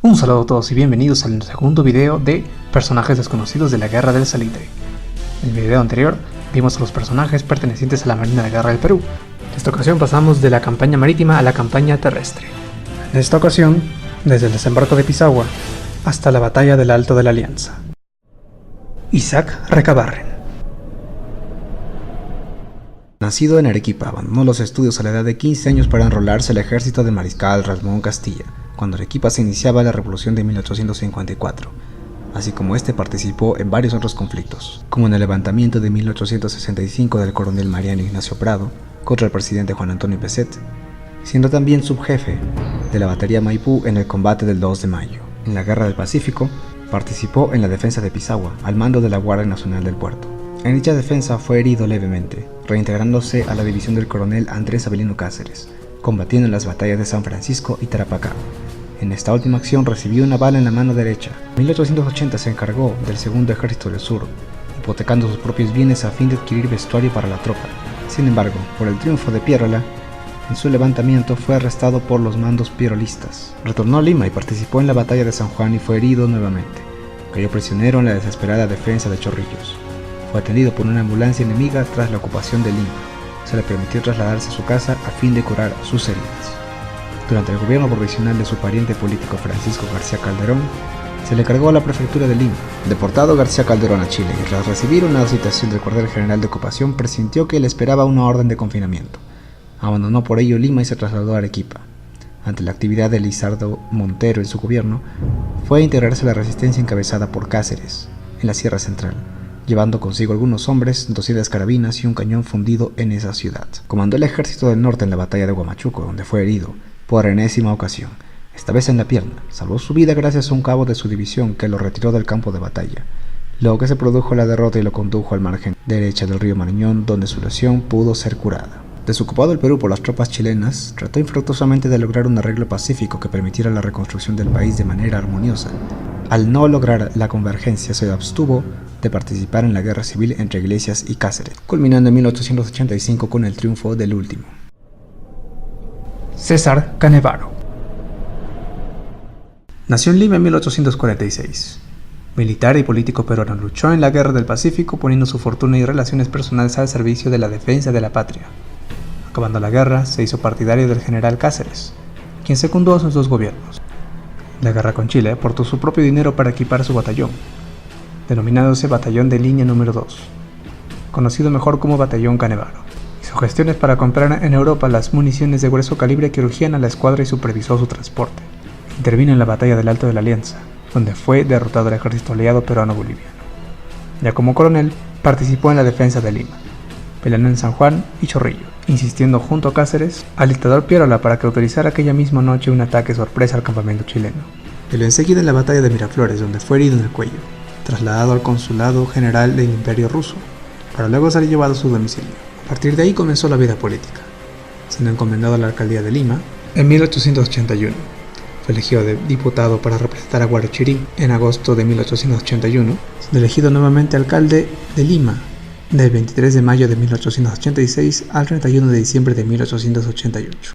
Un saludo a todos y bienvenidos al segundo video de personajes desconocidos de la Guerra del Salitre. En el video anterior vimos a los personajes pertenecientes a la Marina de Guerra del Perú. En esta ocasión pasamos de la campaña marítima a la campaña terrestre. En esta ocasión, desde el desembarco de Pisagua hasta la batalla del Alto de la Alianza. Isaac Recabarren. Nacido en Arequipa, abandonó los estudios a la edad de 15 años para enrolarse al ejército del mariscal Ramón Castilla, cuando Arequipa se iniciaba la revolución de 1854, así como este participó en varios otros conflictos, como en el levantamiento de 1865 del coronel Mariano Ignacio Prado contra el presidente Juan Antonio Pezet, siendo también subjefe de la batería Maipú en el combate del 2 de mayo. En la Guerra del Pacífico, participó en la defensa de Pisagua, al mando de la Guardia Nacional del Puerto. En dicha defensa fue herido levemente, reintegrándose a la división del coronel Andrés Avelino Cáceres, combatiendo en las batallas de San Francisco y Tarapacá. En esta última acción recibió una bala en la mano derecha. En 1880 se encargó del Segundo Ejército del Sur, hipotecando sus propios bienes a fin de adquirir vestuario para la tropa. Sin embargo, por el triunfo de Pierola, en su levantamiento fue arrestado por los mandos pierolistas. Retornó a Lima y participó en la batalla de San Juan y fue herido nuevamente. Cayó prisionero en la desesperada defensa de Chorrillos. Fue atendido por una ambulancia enemiga tras la ocupación de Lima. Se le permitió trasladarse a su casa a fin de curar sus heridas. Durante el gobierno provisional de su pariente político Francisco García Calderón, se le cargó a la prefectura de Lima. Deportado García Calderón a Chile y tras recibir una citación del cuartel general de ocupación, presintió que le esperaba una orden de confinamiento. Abandonó por ello Lima y se trasladó a Arequipa. Ante la actividad de Lizardo Montero en su gobierno, fue a integrarse a la resistencia encabezada por Cáceres, en la Sierra Central, llevando consigo algunos hombres, 200 carabinas y un cañón fundido en esa ciudad. Comandó el ejército del norte en la batalla de Huamachuco, donde fue herido, por enésima ocasión, esta vez en la pierna. Salvó su vida gracias a un cabo de su división que lo retiró del campo de batalla, luego que se produjo la derrota y lo condujo al margen derecha del río Marañón, donde su lesión pudo ser curada. Desocupado el Perú por las tropas chilenas, trató infructuosamente de lograr un arreglo pacífico que permitiera la reconstrucción del país de manera armoniosa. Al no lograr la convergencia, se abstuvo de participar en la guerra civil entre Iglesias y Cáceres, culminando en 1885 con el triunfo del último. César Canevaro. Nació en Lima en 1846. Militar y político peruano, luchó en la Guerra del Pacífico poniendo su fortuna y relaciones personales al servicio de la defensa de la patria. Acabando la guerra, se hizo partidario del general Cáceres, quien secundó a sus dos gobiernos. En la guerra con Chile aportó su propio dinero para equipar su batallón, denominándose Batallón de Línea número 2, conocido mejor como Batallón Canevaro. Hizo gestiones para comprar en Europa las municiones de grueso calibre que urgían a la escuadra y supervisó su transporte. Intervino en la batalla del Alto de la Alianza, donde fue derrotado el ejército aliado peruano-boliviano. Ya como coronel, participó en la defensa de Lima, peleando en San Juan y Chorrillo, insistiendo junto a Cáceres al dictador Pierola para que autorizara aquella misma noche un ataque sorpresa al campamento chileno. Peleó enseguida en la batalla de Miraflores, donde fue herido en el cuello, trasladado al consulado general del Imperio Ruso, para luego ser llevado a su domicilio. A partir de ahí comenzó la vida política, siendo encomendado a la alcaldía de Lima en 1881. Fue elegido diputado para representar a Huarochirí en agosto de 1881, siendo elegido nuevamente alcalde de Lima del 23 de mayo de 1886 al 31 de diciembre de 1888.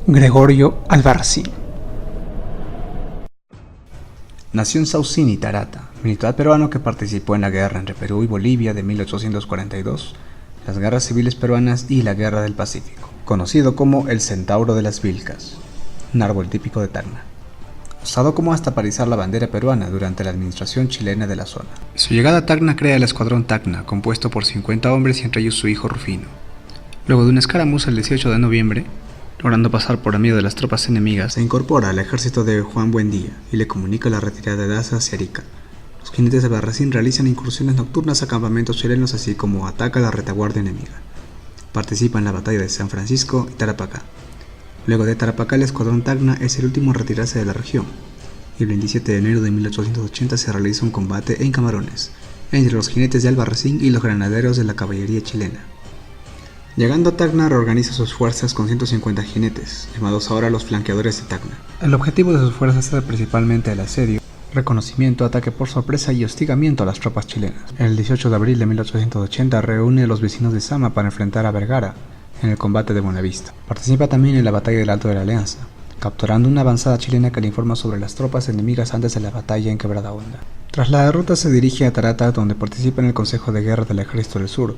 Gregorio Albarracín. Nació en Saucini, Tarata, militar peruano que participó en la guerra entre Perú y Bolivia de 1842, las guerras civiles peruanas y la Guerra del Pacífico, conocido como el Centauro de las Vilcas, un árbol típico de Tacna, usado como hasta para izar la bandera peruana durante la administración chilena de la zona. Su llegada a Tacna crea el escuadrón Tacna, compuesto por 50 hombres y entre ellos su hijo Rufino. Luego de una escaramuza el 18 de noviembre, logrando pasar por medio de las tropas enemigas, se incorpora al ejército de Juan Buendía y le comunica la retirada de Daza hacia Arica. Los jinetes de Albarracín realizan incursiones nocturnas a campamentos chilenos, así como ataca a la retaguardia enemiga. Participa en la batalla de San Francisco y Tarapacá. Luego de Tarapacá, el escuadrón Tacna es el último en retirarse de la región, y el 27 de enero de 1880 se realiza un combate en Camarones, entre los jinetes de Albarracín y los granaderos de la caballería chilena. Llegando a Tacna, reorganiza sus fuerzas con 150 jinetes, llamados ahora los flanqueadores de Tacna. El objetivo de sus fuerzas era principalmente el asedio, reconocimiento, ataque por sorpresa y hostigamiento a las tropas chilenas. El 18 de abril de 1880 reúne a los vecinos de Sama para enfrentar a Vergara en el combate de Buenavista. Participa también en la batalla del Alto de la Alianza, capturando una avanzada chilena que le informa sobre las tropas enemigas antes de la batalla en Quebrada Honda. Tras la derrota se dirige a Tarata, donde participa en el Consejo de Guerra del Ejército del Sur,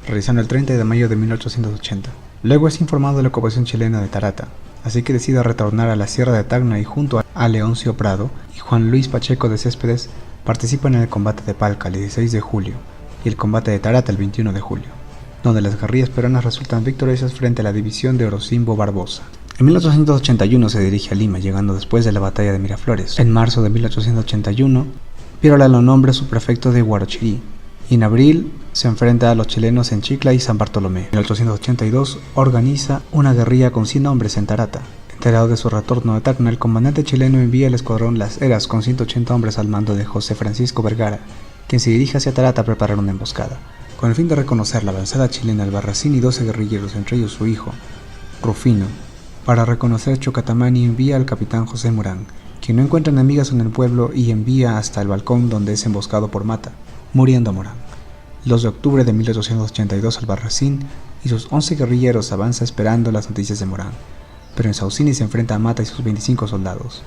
realizando el 30 de mayo de 1880. Luego es informado de la ocupación chilena de Tarata, así que decide retornar a la Sierra de Tacna y junto a Leoncio Prado y Juan Luis Pacheco de Céspedes participan en el combate de Palca el 16 de julio y el combate de Tarata el 21 de julio, donde las guerrillas peruanas resultan victoriosas frente a la división de Orocimbo Barbosa. En 1881 se dirige a Lima, llegando después de la batalla de Miraflores. En marzo de 1881, Pirola lo nombra subprefecto de Huarochirí, y en abril se enfrenta a los chilenos en Chicla y San Bartolomé. En 1882 organiza una guerrilla con 100 hombres en Tarata. Enterado de su retorno de Tacna, el comandante chileno envía el escuadrón Las Heras con 180 hombres al mando de José Francisco Vergara, quien se dirige hacia Tarata a preparar una emboscada. Con el fin de reconocer la avanzada chilena, Albarracín y 12 guerrilleros, entre ellos su hijo, Rufino, para reconocer Chocatamani envía al capitán José Morán, quien no encuentra enemigas en el pueblo y envía hasta el balcón donde es emboscado por Mata, muriendo Morán. El 2 de octubre de 1882 Albarracín y sus 11 guerrilleros avanza esperando las noticias de Morán, pero en Saucini se enfrenta a Mata y sus 25 soldados.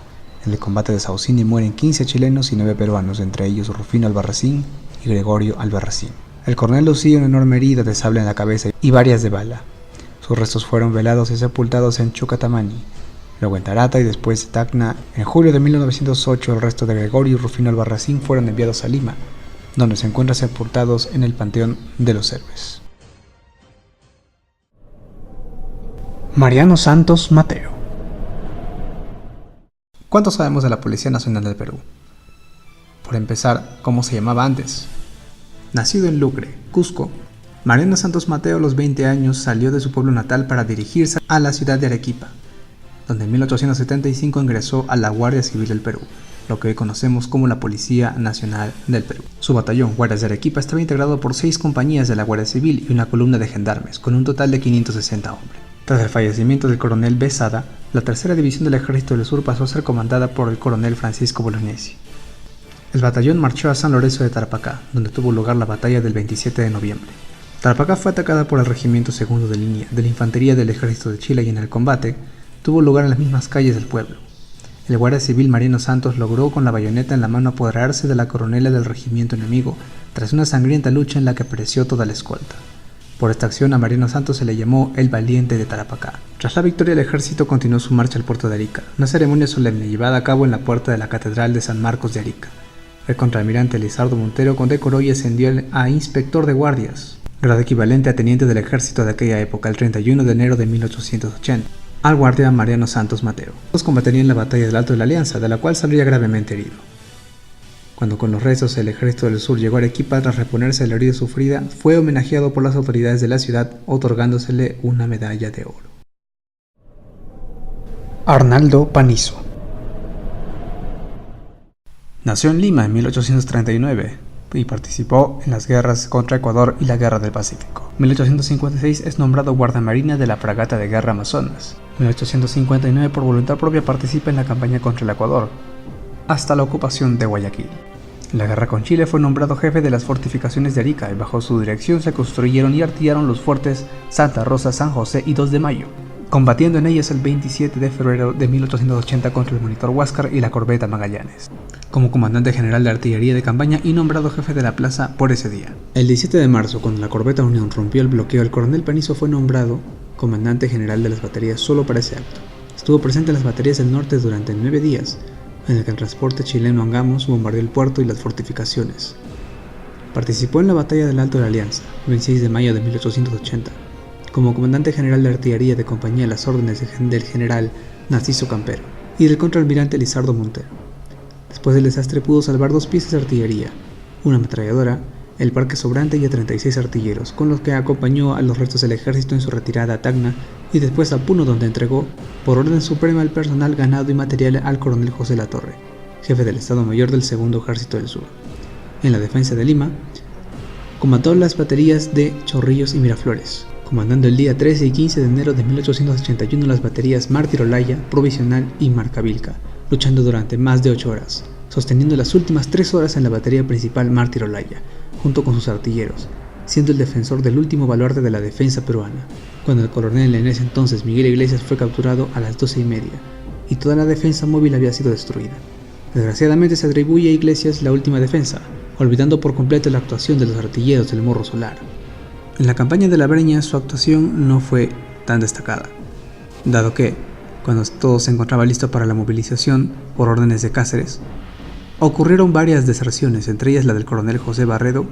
En el combate de Saucini mueren 15 chilenos y 9 peruanos, entre ellos Rufino Albarracín y Gregorio Albarracín. El coronel lucía una enorme herida de sable en la cabeza y varias de bala. Sus restos fueron velados y sepultados en Chucatamani, luego en Tarata y después en Tacna. En julio de 1908 el resto de Gregorio y Rufino Albarracín fueron enviados a Lima, donde se encuentran sepultados en el Panteón de los Héroes. Mariano Santos Mateo. ¿Cuánto sabemos de la Policía Nacional del Perú? Por empezar, ¿cómo se llamaba antes? Nacido en Lucre, Cusco, Mariano Santos Mateo a los 20 años salió de su pueblo natal para dirigirse a la ciudad de Arequipa, donde en 1875 ingresó a la Guardia Civil del Perú, lo que hoy conocemos como la Policía Nacional del Perú. Su batallón Guardias de Arequipa estaba integrado por 6 compañías de la Guardia Civil y una columna de gendarmes, con un total de 560 hombres. Tras el fallecimiento del coronel Besada, la tercera división del Ejército del Sur pasó a ser comandada por el coronel Francisco Bolognesi. El batallón marchó a San Lorenzo de Tarapacá, donde tuvo lugar la batalla del 27 de noviembre. Tarapacá fue atacada por el Regimiento Segundo de Línea de la Infantería del Ejército de Chile y en el combate tuvo lugar en las mismas calles del pueblo. El guardia civil Mariano Santos logró con la bayoneta en la mano apoderarse de la coronela del regimiento enemigo tras una sangrienta lucha en la que pereció toda la escolta. Por esta acción a Mariano Santos se le llamó el Valiente de Tarapacá. Tras la victoria el ejército continuó su marcha al puerto de Arica, una ceremonia solemne llevada a cabo en la puerta de la Catedral de San Marcos de Arica. El contraalmirante Lizardo Montero condecoró y ascendió a inspector de guardias, grado equivalente a teniente del ejército de aquella época, el 31 de enero de 1880, al guardia Mariano Santos Mateo. Todos combaterían en la batalla del Alto de la Alianza, de la cual saldría gravemente herido. Cuando con los restos el Ejército del Sur llegó a Arequipa tras reponerse de la herida sufrida, fue homenajeado por las autoridades de la ciudad otorgándosele una medalla de oro. Arnaldo Panizo. Nació en Lima en 1839 y participó en las guerras contra Ecuador y la Guerra del Pacífico. En 1856 es nombrado guardamarina de la fragata de guerra Amazonas. En 1859 por voluntad propia participa en la campaña contra el Ecuador, hasta la ocupación de Guayaquil. En la guerra con Chile fue nombrado jefe de las fortificaciones de Arica y bajo su dirección se construyeron y artillaron los fuertes Santa Rosa, San José y 2 de Mayo, combatiendo en ellas el 27 de febrero de 1880 contra el monitor Huáscar y la corbeta Magallanes, como comandante general de artillería de campaña y nombrado jefe de la plaza por ese día. El 17 de marzo, cuando la corbeta Unión rompió el bloqueo, el coronel Panizo fue nombrado comandante general de las baterías solo para ese acto. Estuvo presente en las baterías del norte durante 9 días, en el que el transporte chileno Angamos bombardeó el puerto y las fortificaciones. Participó en la batalla del Alto de la Alianza, el 26 de mayo de 1880, como comandante general de artillería de compañía a las órdenes del general Narciso Campero y del contraalmirante Lizardo Montero. Después del desastre pudo salvar 2 piezas de artillería, una ametralladora, el parque sobrante y a 36 artilleros, con los que acompañó a los restos del ejército en su retirada a Tacna y después a Puno, donde entregó, por orden suprema, el personal, ganado y material al coronel José Latorre, jefe del Estado Mayor del Segundo Ejército del Sur. En la defensa de Lima, comandó las baterías de Chorrillos y Miraflores, comandando el día 13 y 15 de enero de 1881 las baterías Mártir Olaya, Provisional y Marcavilca, luchando durante más de 8 horas, sosteniendo las últimas 3 horas en la batería principal Mártir Olaya, junto con sus artilleros, siendo el defensor del último baluarte de la defensa peruana, cuando el coronel en ese entonces Miguel Iglesias fue capturado a las 12:30 y toda la defensa móvil había sido destruida. Desgraciadamente se atribuye a Iglesias la última defensa, olvidando por completo la actuación de los artilleros del Morro Solar. En la campaña de la Breña su actuación no fue tan destacada, dado que, cuando todo se encontraba listo para la movilización por órdenes de Cáceres, ocurrieron varias deserciones, entre ellas la del coronel José Barredo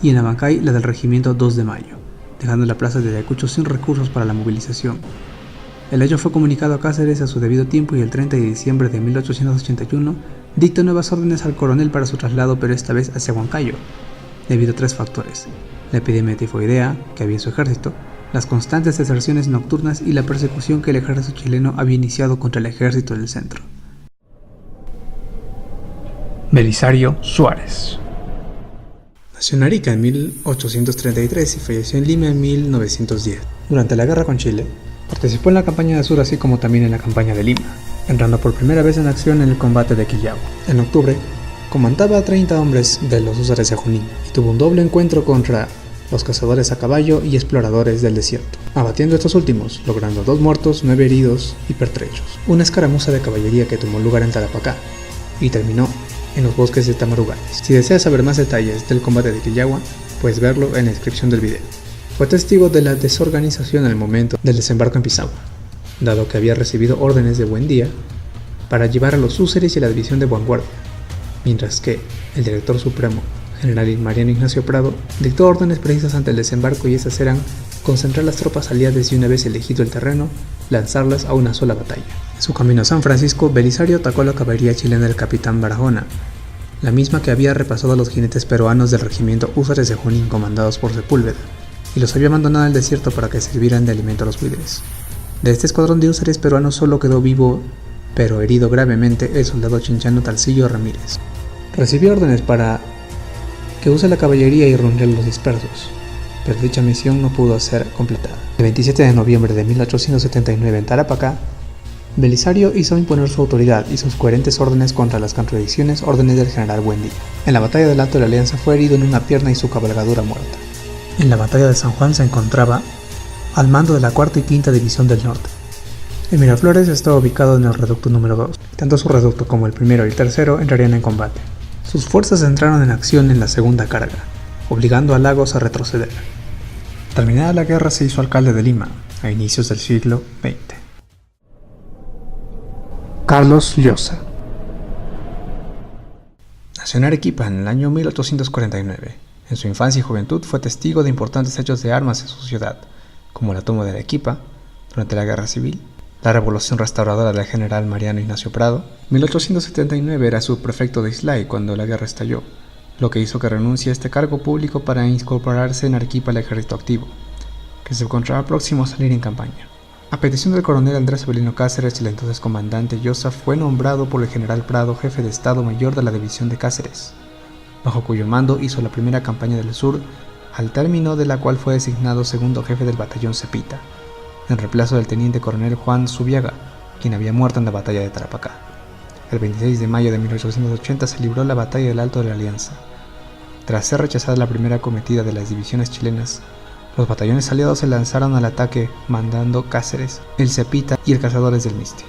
y en Abancay la del regimiento 2 de Mayo, dejando la plaza de Ayacucho sin recursos para la movilización. El hecho fue comunicado a Cáceres a su debido tiempo y el 30 de diciembre de 1881 dictó nuevas órdenes al coronel para su traslado, pero esta vez hacia Huancayo, debido a 3 factores: la epidemia tifoidea que había en su ejército, las constantes deserciones nocturnas y la persecución que el ejército chileno había iniciado contra el ejército del centro. Belisario Suárez. Nació en Arica en 1833 y falleció en Lima en 1910. Durante la guerra con Chile, participó en la campaña de Sur así como también en la campaña de Lima, entrando por primera vez en acción en el combate de Quillagua. En octubre, comandaba a 30 hombres de los húsares de Junín y tuvo un doble encuentro contra los cazadores a caballo y exploradores del desierto, abatiendo a estos últimos, logrando 2 muertos, 9 heridos y pertrechos. Una escaramuza de caballería que tomó lugar en Tarapacá y terminó en los bosques de Tamarugales. Si deseas saber más detalles del combate de Quillagua, puedes verlo en la descripción del video. Fue testigo de la desorganización en el momento del desembarco en Pisagua, dado que había recibido órdenes de Buendía para llevar a los húsares y a la división de vanguardia, mientras que el director supremo, general Mariano Ignacio Prado, dictó órdenes precisas ante el desembarco, y esas eran concentrar las tropas aliadas y, una vez elegido el terreno, lanzarlas a una sola batalla. En su camino a San Francisco, Belisario atacó la caballería chilena del capitán Barahona, la misma que había repasado a los jinetes peruanos del regimiento húsares de Junín comandados por Sepúlveda, y los había abandonado en el desierto para que sirvieran de alimento a los buitres. De este escuadrón de húsares peruanos solo quedó vivo, pero herido gravemente, el soldado chinchano Talcillo Ramírez. Recibió órdenes para que use la caballería y reunir a los dispersos, pero dicha misión no pudo ser completada. El 27 de noviembre de 1879 en Tarapacá, Belisario hizo imponer su autoridad y sus coherentes órdenes contra las contradicciones órdenes del general Buendía. En la batalla del Alto de la Alianza fue herido en una pierna y su cabalgadura muerta. En la batalla de San Juan se encontraba al mando de la 4ª y 5ª División del Norte. En Miraflores estaba ubicado en el reducto número 2. Tanto su reducto como el primero y el tercero entrarían en combate. Sus fuerzas entraron en acción en la segunda carga, obligando a Lagos a retroceder. Terminada la guerra se hizo alcalde de Lima, a inicios del siglo XX. Carlos Llosa. Nació en Arequipa en el año 1849. En su infancia y juventud fue testigo de importantes hechos de armas en su ciudad, como la toma de Arequipa durante la Guerra Civil, la revolución restauradora del general Mariano Ignacio Prado. 1879 era subprefecto de Islay cuando la guerra estalló, lo que hizo que renuncie a este cargo público para incorporarse en Arequipa al ejército activo, que se encontraba próximo a salir en campaña. A petición del coronel Andrés Avelino Cáceres, el entonces comandante Llosa fue nombrado por el general Prado jefe de Estado Mayor de la división de Cáceres, bajo cuyo mando hizo la primera campaña del sur, al término de la cual fue designado segundo jefe del batallón Cepita, en reemplazo del teniente coronel Juan Zubiaga, quien había muerto en la batalla de Tarapacá. El 26 de mayo de 1880 se libró la batalla del Alto de la Alianza. Tras ser rechazada la primera cometida de las divisiones chilenas, los batallones aliados se lanzaron al ataque mandando Cáceres, el Cepita y el Cazadores del Miste.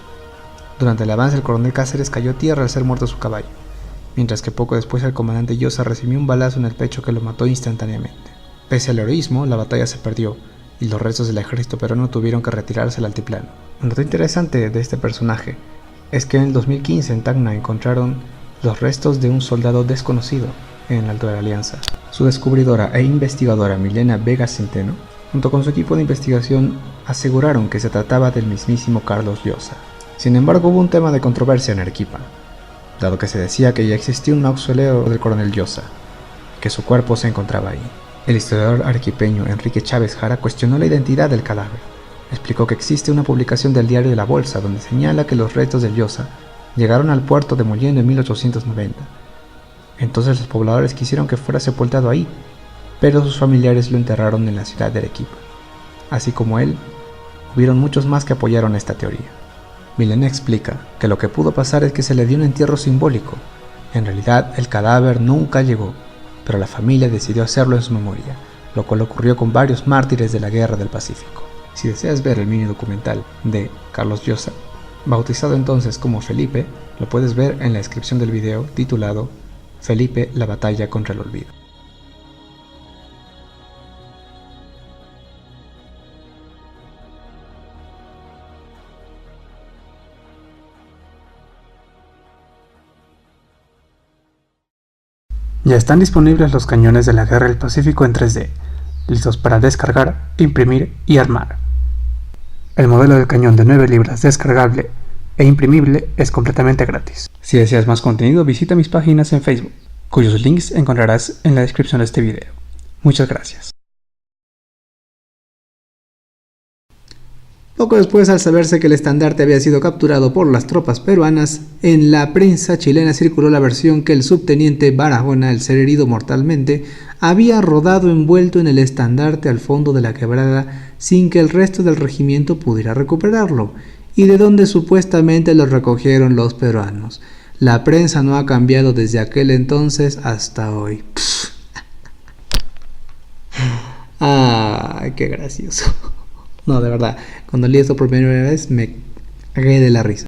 Durante el avance el coronel Cáceres cayó a tierra al ser muerto su caballo, mientras que poco después el comandante Llosa recibió un balazo en el pecho que lo mató instantáneamente. Pese al heroísmo, la batalla se perdió y los restos del ejército peruano tuvieron que retirarse al altiplano. Un dato interesante de este personaje es que en el 2015 en Tacna encontraron los restos de un soldado desconocido en el Alto de la Alianza. Su descubridora e investigadora Milena Vega Centeno, junto con su equipo de investigación, aseguraron que se trataba del mismísimo Carlos Llosa. Sin embargo, hubo un tema de controversia en Arequipa, dado que se decía que ya existía un mausoleo del coronel Llosa, que su cuerpo se encontraba ahí. El historiador arequipeño Enrique Chávez Jara cuestionó la identidad del cadáver. Explicó que existe una publicación del diario La Bolsa donde señala que los restos del Llosa llegaron al puerto de Mollendo en 1890. Entonces los pobladores quisieron que fuera sepultado ahí, pero sus familiares lo enterraron en la ciudad de Arequipa. Así como él, hubieron muchos más que apoyaron esta teoría. Milena explica que lo que pudo pasar es que se le dio un entierro simbólico. En realidad, el cadáver nunca llegó, pero la familia decidió hacerlo en su memoria, lo cual ocurrió con varios mártires de la Guerra del Pacífico. Si deseas ver el mini documental de Carlos Llosa, Bautizado entonces como Felipe, lo puedes ver en la descripción del video titulado Felipe, la batalla contra el olvido. Ya están disponibles los cañones de la Guerra del Pacífico en 3D, listos para descargar, imprimir y armar. El modelo del cañón de 9 libras descargable e imprimible es completamente gratis. Si deseas más contenido, visita mis páginas en Facebook, cuyos links encontrarás en la descripción de este video. Muchas gracias. Poco después, al saberse que el estandarte había sido capturado por las tropas peruanas, en la prensa chilena circuló la versión que el subteniente Barahona, al ser herido mortalmente, había rodado envuelto en el estandarte al fondo de la quebrada sin que el resto del regimiento pudiera recuperarlo, y de donde supuestamente lo recogieron los peruanos. La prensa no ha cambiado desde aquel entonces hasta hoy. ¡Ay, qué gracioso! No, de verdad, cuando leí esto por primera vez me cagué de la risa.